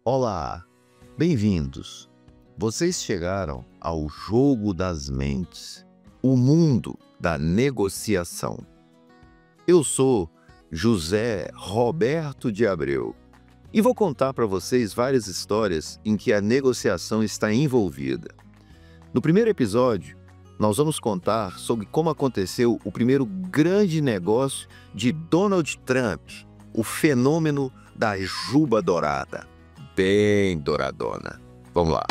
Olá, bem-vindos. Vocês chegaram ao jogo das mentes, o mundo da negociação. Eu sou José Roberto de Abreu e vou contar para vocês várias histórias em que a negociação está envolvida. No primeiro episódio, nós vamos contar sobre como aconteceu o primeiro grande negócio de Donald Trump, o fenômeno da juba dourada. Bem douradona. Vamos lá.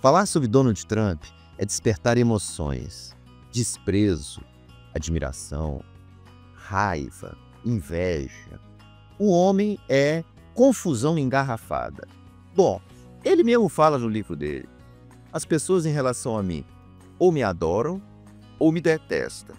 Falar sobre Donald Trump é despertar emoções, desprezo, admiração, raiva, inveja. O homem é confusão engarrafada. Bom, ele mesmo fala no livro dele. As pessoas em relação a mim ou me adoram ou me detestam.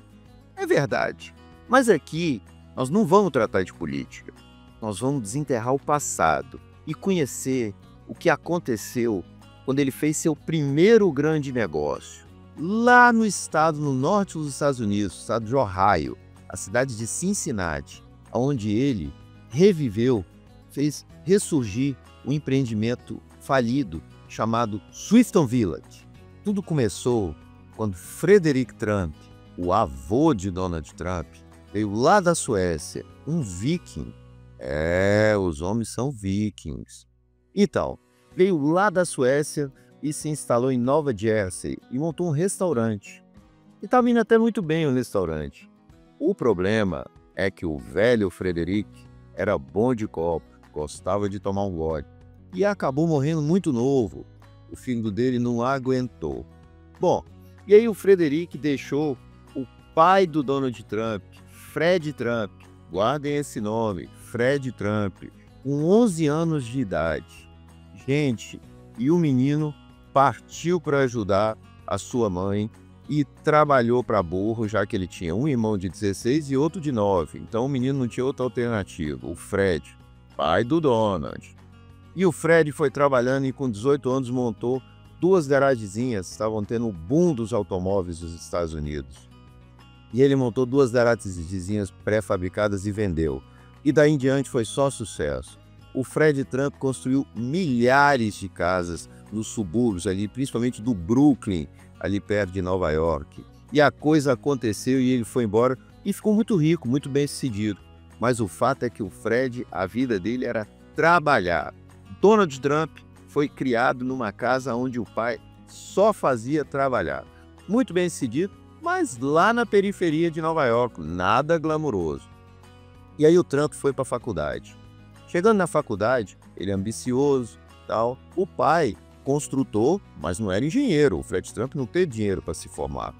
É verdade. Mas aqui nós não vamos tratar de política. Nós vamos desenterrar o passado e conhecer o que aconteceu quando ele fez seu primeiro grande negócio. Lá no norte dos Estados Unidos, o estado de Ohio, a cidade de Cincinnati, onde ele reviveu, fez ressurgir um empreendimento falido chamado Swifton Village. Tudo começou quando Frederick Trump, o avô de Donald Trump, veio lá da Suécia, um viking. Os homens são vikings. Então, veio lá da Suécia e se instalou em Nova Jersey e montou um restaurante. E estava indo até muito bem o restaurante. O problema é que o velho Frederick era bom de copo, gostava de tomar um gole e acabou morrendo muito novo. O fígado dele não aguentou. Bom, e aí o Frederick deixou o pai do Donald Trump, Fred Trump, guardem esse nome, Fred Trump, com 11 anos de idade. Gente, e o menino partiu para ajudar a sua mãe e trabalhou para burro, já que ele tinha um irmão de 16 e outro de 9. Então o menino não tinha outra alternativa, o Fred, pai do Donald. E o Fred foi trabalhando e com 18 anos montou 2 garagenzinhas, estavam tendo o boom dos automóveis dos Estados Unidos. E ele montou 2 garagenzinhas pré-fabricadas e vendeu. E daí em diante foi só sucesso. O Fred Trump construiu milhares de casas nos subúrbios ali, principalmente do Brooklyn, ali perto de Nova York. E a coisa aconteceu e ele foi embora e ficou muito rico, muito bem sucedido. Mas o fato é que o Fred, a vida dele era trabalhar. Donald Trump foi criado numa casa onde o pai só fazia trabalhar. Muito bem sucedido, mas lá na periferia de Nova York, nada glamuroso. E aí o Trump foi para a faculdade. Chegando na faculdade, ele é ambicioso, tal. O pai, construtor, mas não era engenheiro. O Fred Trump não teve dinheiro para se formar.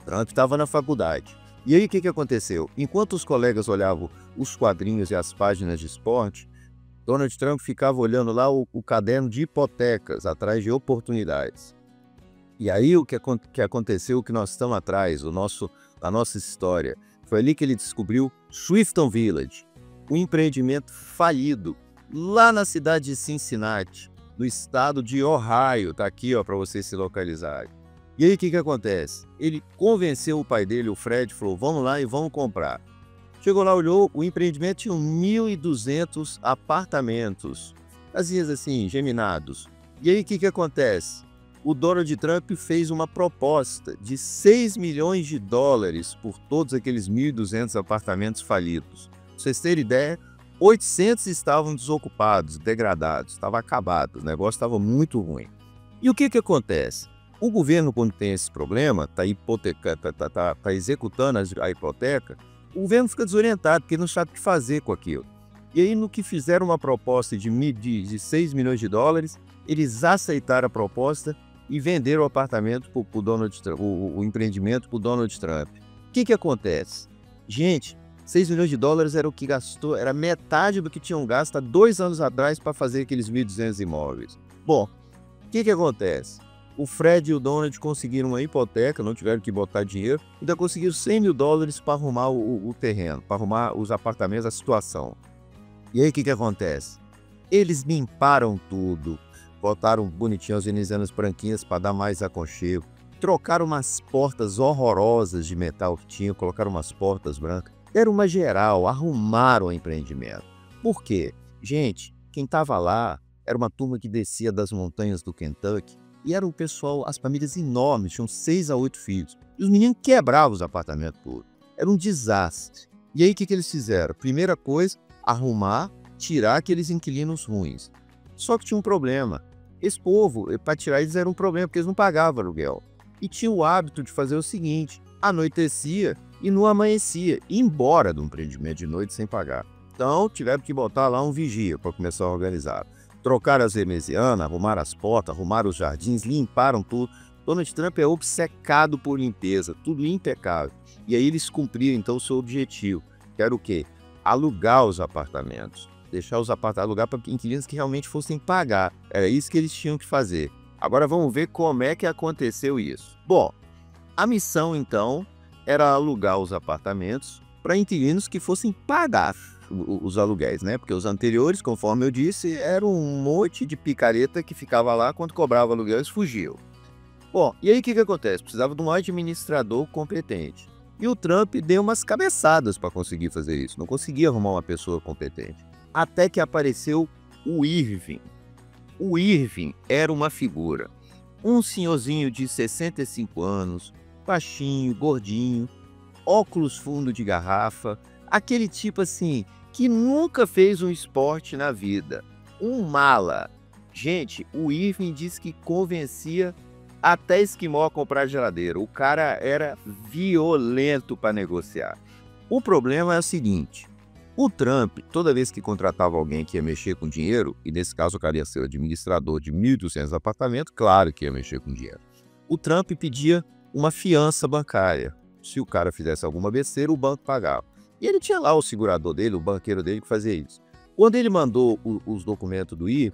Trump estava na faculdade. E aí o que aconteceu? Enquanto os colegas olhavam os quadrinhos e as páginas de esporte, Donald Trump ficava olhando lá o caderno de hipotecas, atrás de oportunidades. E aí o que aconteceu, o que nós estamos atrás, a nossa história, foi ali que ele descobriu Swifton Village, um empreendimento falido lá na cidade de Cincinnati, no estado de Ohio. Tá aqui, ó, para vocês se localizarem. E aí o que acontece? Ele convenceu o pai dele, o Fred, falou: vamos lá e vamos comprar. Chegou lá, olhou, o empreendimento tinha 1.200 apartamentos, casinhas assim, geminados. E aí o que acontece? O Donald Trump fez uma proposta de 6 milhões de dólares por todos aqueles 1.200 apartamentos falidos. Pra vocês terem ideia, 800 estavam desocupados, degradados, estava acabado, o negócio estava muito ruim. E o que acontece? O governo, quando tem esse problema, está executando a hipoteca, o governo fica desorientado, porque não sabe o que fazer com aquilo. E aí, no que fizeram uma proposta de 6 milhões de dólares, eles aceitaram a proposta e venderam o apartamento para o Donald Trump, o empreendimento para o Donald Trump. O que acontece? Gente, 6 milhões de dólares era o que gastou, era metade do que tinham gasto há 2 anos atrás para fazer aqueles 1.200 imóveis. Bom, o que acontece? O Fred e o Donald conseguiram uma hipoteca, não tiveram que botar dinheiro, ainda conseguiram 100 mil dólares para arrumar o terreno, para arrumar os apartamentos, a situação. E aí o que acontece? Eles limparam tudo, botaram bonitinho as venezianas branquinhas para dar mais aconchego, trocaram umas portas horrorosas de metal que tinham, colocaram umas portas brancas, deram uma geral, arrumaram o empreendimento. Por quê? Gente, quem estava lá era uma turma que descia das montanhas do Kentucky e era um pessoal, as famílias enormes, tinham 6 a 8 filhos. E os meninos quebravam os apartamentos todos. Era um desastre. E aí o que eles fizeram? Primeira coisa, arrumar, tirar aqueles inquilinos ruins. Só que tinha um problema. Esse povo, para tirar eles era um problema, porque eles não pagavam aluguel. E tinha o hábito de fazer o seguinte: anoitecia e não amanhecia, ir embora do empreendimento de noite sem pagar. Então tiveram que botar lá um vigia para começar a organizar. Trocaram as venezianas, arrumaram as portas, arrumaram os jardins, limparam tudo. Donald Trump é obcecado por limpeza, tudo impecável. E aí eles cumpriram então o seu objetivo, que era o quê? Alugar os apartamentos. Deixar os apartamentos, alugar para inquilinos que realmente fossem pagar. Era isso que eles tinham que fazer. Agora vamos ver como é que aconteceu isso. Bom, a missão então era alugar os apartamentos para inquilinos que fossem pagar os aluguéis, né? Porque os anteriores, conforme eu disse, era um monte de picareta que ficava lá, quando cobrava aluguel eles fugiam. Bom, e aí o que acontece? Precisava de um administrador competente. E o Trump deu umas cabeçadas para conseguir fazer isso. Não conseguia arrumar uma pessoa competente. Até que apareceu o Irving. O Irving era uma figura. Um senhorzinho de 65 anos, baixinho, gordinho, óculos fundo de garrafa, aquele tipo assim, que nunca fez um esporte na vida. Um mala. Gente, o Irving disse que convencia até esquimó a comprar geladeira. O cara era violento para negociar. O problema é o seguinte: o Trump, toda vez que contratava alguém que ia mexer com dinheiro, e nesse caso o cara ia ser o administrador de 1.200 apartamentos, claro que ia mexer com dinheiro. O Trump pedia uma fiança bancária. Se o cara fizesse alguma besteira, o banco pagava. E ele tinha lá o segurador dele, o banqueiro dele, que fazia isso. Quando ele mandou os documentos do I,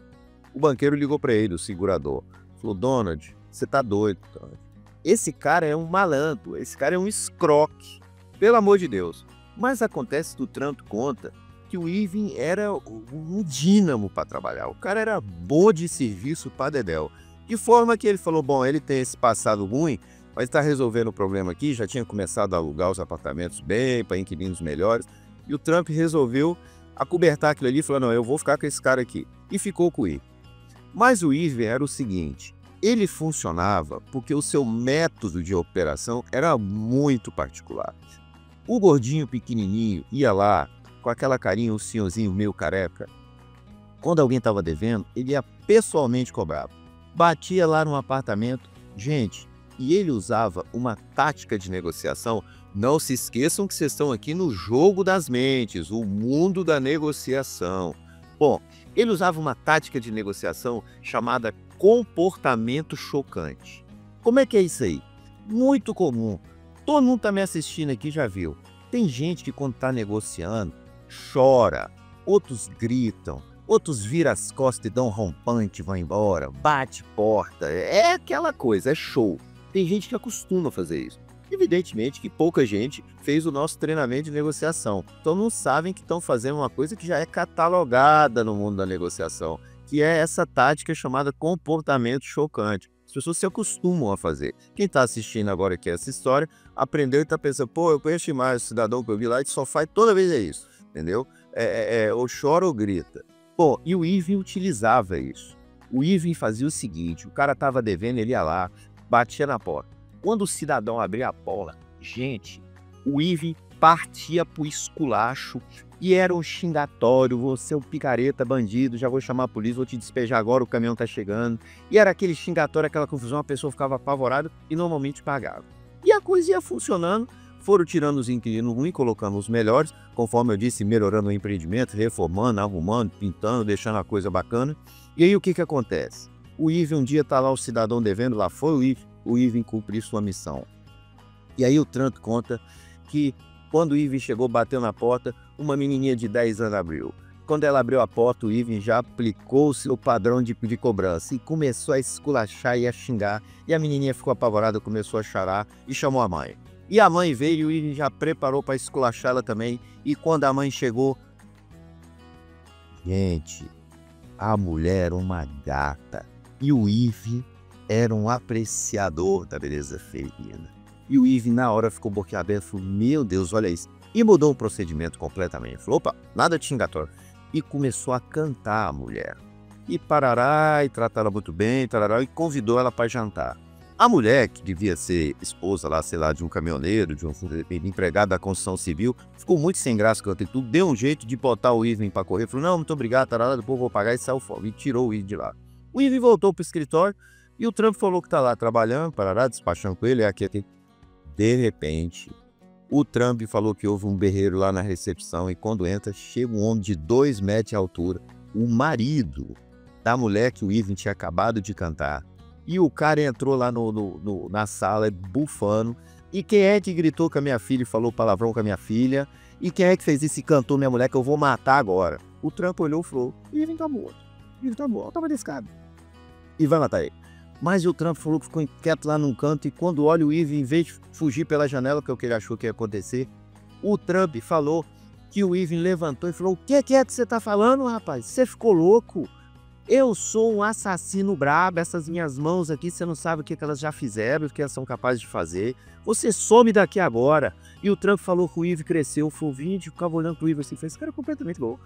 o banqueiro ligou para ele, o segurador. Falou: Donald, você tá doido, Donald. Esse cara é um malandro, esse cara é um escroque. Pelo amor de Deus. Mas acontece que o Trump conta que o Irving era um dínamo para trabalhar. O cara era bom de serviço para dedéu. De forma que ele falou: bom, ele tem esse passado ruim, mas está resolvendo o problema aqui, já tinha começado a alugar os apartamentos bem, para inquilinos melhores, e o Trump resolveu acobertar aquilo ali e falou: não, eu vou ficar com esse cara aqui. E ficou com o Irving. Mas o Irving era o seguinte: ele funcionava porque o seu método de operação era muito particular. O gordinho pequenininho ia lá, com aquela carinha, o senhorzinho meio careca. Quando alguém estava devendo, ele ia pessoalmente cobrar. Batia lá no apartamento. Gente, e ele usava uma tática de negociação. Não se esqueçam que vocês estão aqui no jogo das mentes, o mundo da negociação. Bom, ele usava uma tática de negociação chamada comportamento chocante. Como é que é isso aí? Muito comum. Todo mundo está me assistindo aqui já viu. Tem gente que quando está negociando, chora, outros gritam, outros viram as costas e dão um rompante e vão embora, bate porta, é aquela coisa, é show. Tem gente que acostuma a fazer isso. Evidentemente que pouca gente fez o nosso treinamento de negociação, então não sabem que estão fazendo uma coisa que já é catalogada no mundo da negociação, que é essa tática chamada comportamento chocante. As pessoas se acostumam a fazer. Quem está assistindo agora aqui essa história, aprendeu e está pensando: pô, eu conheço mais o cidadão que eu vi lá e só faz toda vez é isso, entendeu? Ou chora ou grita. Bom, e o Irving utilizava isso. O Irving fazia o seguinte: o cara estava devendo, ele ia lá, batia na porta. Quando o cidadão abria a porta, gente, o Irving partia pro esculacho e era um xingatório: você é um picareta, bandido, já vou chamar a polícia, vou te despejar agora, o caminhão tá chegando. E era aquele xingatório, aquela confusão, a pessoa ficava apavorada e normalmente pagava. E a coisa ia funcionando, foram tirando os inquilinos ruins, colocando os melhores, conforme eu disse, melhorando o empreendimento, reformando, arrumando, pintando, deixando a coisa bacana. E aí o que acontece? O Irving um dia tá lá, o cidadão devendo, lá foi o Irving cumprir sua missão. E aí o Trump conta que quando o Irving chegou, bateu na porta, uma menininha de 10 anos abriu. Quando ela abriu a porta, o Irving já aplicou o seu padrão de cobrança e começou a esculachar e a xingar. E a menininha ficou apavorada, começou a chorar e chamou a mãe. E a mãe veio e o Irving já preparou para esculachá-la também. E quando a mãe chegou, gente, A mulher era uma gata. E o Ive era um apreciador da beleza feminina. E o Ive, na hora, ficou boquiaberto, falou, meu Deus, olha isso. E mudou o procedimento completamente. Falou, opa, nada de xingatório. E começou a cantar a mulher. E parará, e tratar ela muito bem, tarará, e convidou ela para jantar. A mulher, que devia ser esposa lá, sei lá, de um caminhoneiro, de um empregado da construção civil, ficou muito sem graça com aquilo tudo, deu um jeito de botar o Ive para correr, falou, não, muito obrigado, tarará, depois eu vou pagar, e saiu fora. E tirou o Ive de lá. O Ive voltou para o escritório, e o Trump falou que tá lá trabalhando, parará, despachando com ele, aqui. De repente, o Trump falou que houve um berreiro lá na recepção, e quando entra, chega um homem de 2 metros de altura, o marido da mulher que o Ive tinha acabado de cantar. E o cara entrou lá na sala, bufando. E quem é que gritou com a minha filha e falou palavrão com a minha filha? E quem é que fez isso e cantou minha mulher que eu vou matar agora? O Trump olhou e falou, Ive tá morto. Ive tá morto, tava desse cara. E vai matar ele. Mas o Trump falou que ficou quieto lá num canto. E quando olha o Ive, em vez de fugir pela janela, que é o que ele achou que ia acontecer, o Trump falou que o Ive levantou e falou, o que é que você tá falando, rapaz? Você ficou louco? Eu sou um assassino brabo, essas minhas mãos aqui, você não sabe o que elas já fizeram, o que elas são capazes de fazer. Você some daqui agora. E o Trump falou que o Ive cresceu, foi o vídeo, ficava olhando pro Ive assim, fez, esse cara é completamente louco.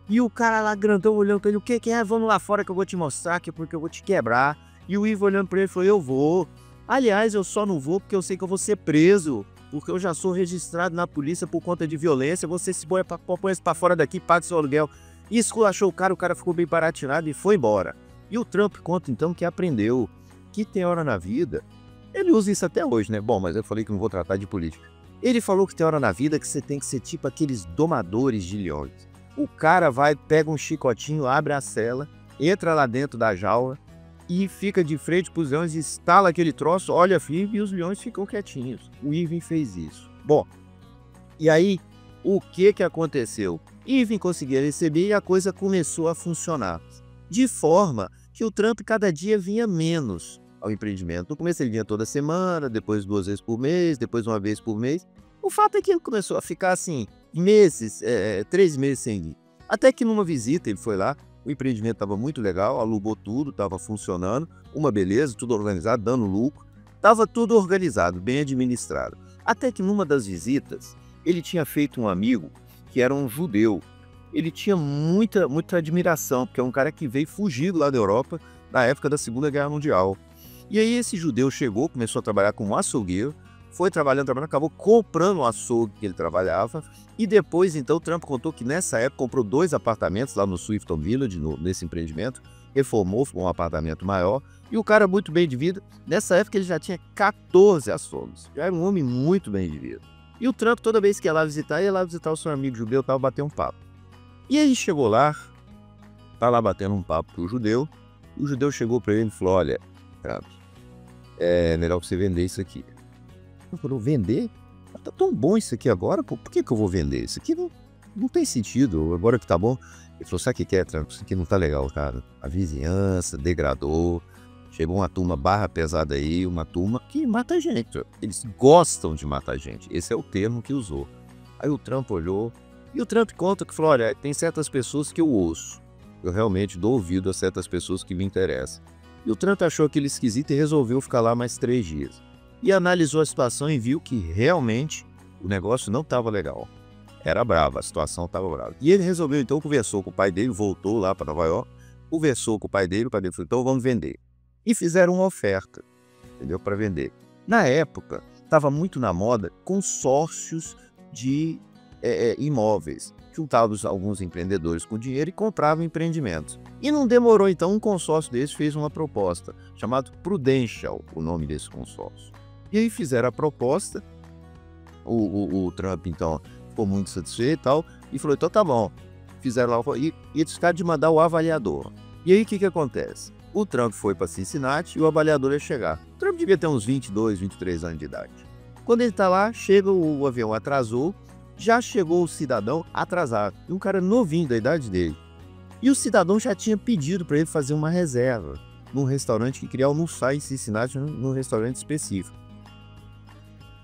E o cara lá grandão olhando pra ele, o que é? Vamos lá fora que eu vou te mostrar, que é porque eu vou te quebrar. E o Ive olhando pra ele falou, eu vou. Aliás, eu só não vou porque eu sei que eu vou ser preso, porque eu já sou registrado na polícia por conta de violência, você se põe pra fora daqui, paga seu aluguel. E esculachou o cara ficou bem baratinado e foi embora. E o Trump conta então que aprendeu que tem hora na vida, ele usa isso até hoje, né? Bom, mas eu falei que não vou tratar de política. Ele falou que tem hora na vida que você tem que ser tipo aqueles domadores de leões. O cara vai, pega um chicotinho, abre a cela, entra lá dentro da jaula e fica de frente pros leões, instala aquele troço, olha firme e os leões ficam quietinhos. O Ive fez isso. Bom, e aí o que aconteceu? Ive conseguia receber e a coisa começou a funcionar. De forma que o Trump cada dia vinha menos ao empreendimento. No começo ele vinha toda semana, depois 2 vezes por mês, depois 1 vez por mês. O fato é que ele começou a ficar assim, meses, 3 meses sem vir. Até que numa visita ele foi lá, o empreendimento estava muito legal, alugou tudo, estava funcionando, uma beleza, tudo organizado, dando lucro. Estava tudo organizado, bem administrado. Até que numa das visitas, ele tinha feito um amigo que era um judeu. Ele tinha muita admiração, porque é um cara que veio fugido lá da Europa na época da Segunda Guerra Mundial. E aí esse judeu chegou, começou a trabalhar como açougueiro, foi trabalhando, acabou comprando o açougue que ele trabalhava, e depois então o Trump contou que nessa época comprou 2 apartamentos lá no Swift Village, nesse empreendimento, reformou, ficou um apartamento maior, e o cara muito bem de vida, nessa época ele já tinha 14 açougues, já era um homem muito bem de vida. E o Trump, toda vez que ia lá visitar o seu amigo judeu, tava batendo um papo. E aí chegou lá, tá lá batendo um papo com o judeu, e o judeu chegou para ele e falou, olha, Trump, é melhor você vender isso aqui. Ele falou, vender? Tá tão bom isso aqui agora, pô, por que eu vou vender? Isso aqui não tem sentido, agora que tá bom. Ele falou, sabe o que é, Trump? Isso aqui não tá legal, cara. A vizinhança degradou. Chegou uma turma barra pesada aí, uma turma que mata gente. Eles gostam de matar gente. Esse é o termo que usou. Aí o Trump olhou, e o Trump conta que falou, olha, tem certas pessoas que eu ouço. Eu realmente dou ouvido a certas pessoas que me interessam. E o Trump achou aquilo esquisito e resolveu ficar lá mais 3 dias. E analisou a situação e viu que realmente o negócio não estava legal. Era brava, a situação estava brava. E ele resolveu, então, conversou com o pai dele, voltou lá para Nova York, conversou com o pai dele falou, então vamos vender. E fizeram uma oferta, entendeu? Para vender. Na época, estava muito na moda consórcios de imóveis. Juntavam alguns empreendedores com dinheiro e compravam empreendimentos. E não demorou, então, um consórcio desse fez uma proposta, chamado Prudential, o nome desse consórcio. E aí fizeram a proposta, o Trump, então, ficou muito satisfeito e tal, e falou, então tá bom. Fizeram lá, e eles ficaram de mandar o avaliador. E aí o que acontece? O Trump foi para Cincinnati e o avaliador ia chegar. O Trump devia ter uns 22, 23 anos de idade. Quando ele está lá, chega o avião atrasou, já chegou o cidadão atrasado. E um cara novinho da idade dele. E o cidadão já tinha pedido para ele fazer uma reserva num restaurante que queria almoçar em Cincinnati, num restaurante específico.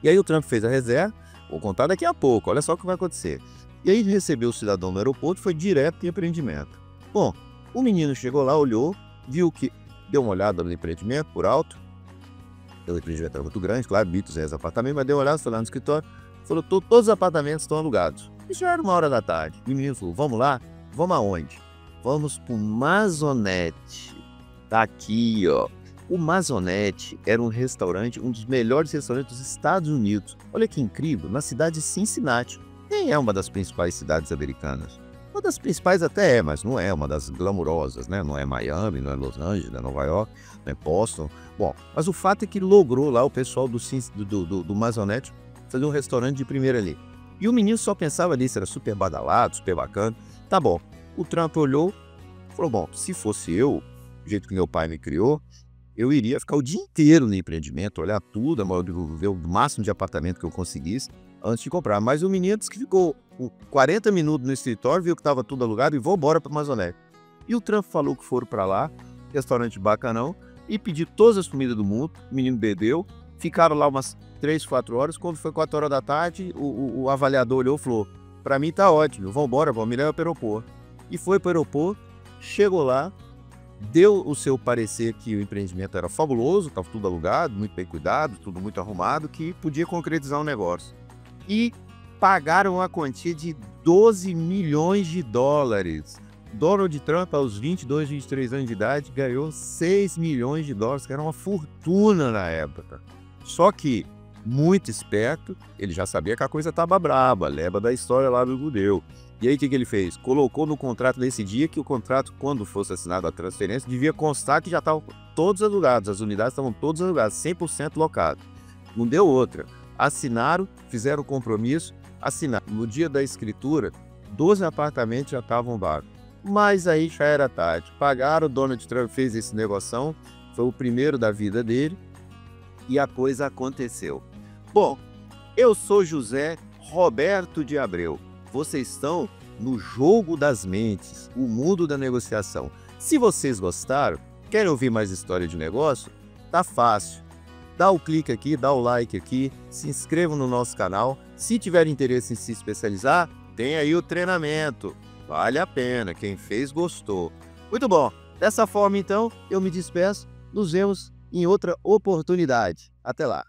E aí o Trump fez a reserva, vou contar daqui a pouco, olha só o que vai acontecer. E aí ele recebeu o cidadão no aeroporto e foi direto em empreendimento. Bom, O menino chegou lá, olhou, viu que deu uma olhada no empreendimento por alto. O empreendimento era muito grande, claro, 1.200 apartamentos, mas deu uma olhada, foi lá no escritório, falou: Todos os apartamentos estão alugados." E já era 1 hora da tarde. O menino falou: "Vamos lá? Vamos aonde?" "Vamos pro Maisonette. Tá aqui, ó." O Maisonette era um restaurante, um dos melhores restaurantes dos Estados Unidos. Olha que incrível, na cidade de Cincinnati. Nem é uma das principais cidades americanas. Uma das principais até é, mas não é uma das glamourosas, né? Não é Miami, não é Los Angeles, não é Nova York, não é Boston. Bom, mas o fato é que logrou lá o pessoal do Maisonette fazer um restaurante de primeira ali. E o menino só pensava nisso, era super badalado, super bacana. Tá bom, o Trump olhou, falou: "Bom, se fosse eu, do jeito que meu pai me criou, eu iria ficar o dia inteiro no empreendimento, olhar tudo, ver o máximo de apartamento que eu conseguisse antes de comprar." Mas o menino disse que ficou 40 minutos no escritório, viu que estava tudo alugado e vou embora para Maisonette. E o Trump falou que foram para lá, restaurante bacanão, e pediu todas as comidas do mundo. O menino bebeu, ficaram lá umas 3, 4 horas. Quando foi 4 horas da tarde, o avaliador olhou e falou: "Para mim tá ótimo, vamos embora, me leva para o aeroporto." E foi para o aeroporto, chegou lá, deu o seu parecer que o empreendimento era fabuloso, estava tudo alugado, muito bem cuidado, tudo muito arrumado, que podia concretizar um negócio. E pagaram a quantia de $12 milhões. Donald Trump, aos 22, 23 anos de idade, ganhou $6 milhões, que era uma fortuna na época. Só que, muito esperto, ele já sabia que a coisa estava braba, lembra da história lá do judeu. E aí o que ele fez? Colocou no contrato desse dia que o contrato, quando fosse assinada a transferência, devia constar que já estavam todos alugados, as unidades estavam todas alugadas, 100% locadas. Não deu outra. Assinaram, fizeram o compromisso, assinaram. No dia da escritura, 12 apartamentos já estavam vagos. Mas aí já era tarde. Pagaram, o Donald Trump fez esse negoção, foi o primeiro da vida dele, e a coisa aconteceu. Bom, eu sou José Roberto de Abreu. Vocês estão no Jogo das Mentes, o mundo da negociação. Se vocês gostaram, querem ouvir mais história de negócio? Tá fácil. Dá o clique aqui, dá o like aqui, se inscrevam no nosso canal. Se tiver interesse em se especializar, tem aí o treinamento. Vale a pena, quem fez gostou. Muito bom, dessa forma então eu me despeço, nos vemos em outra oportunidade. Até lá.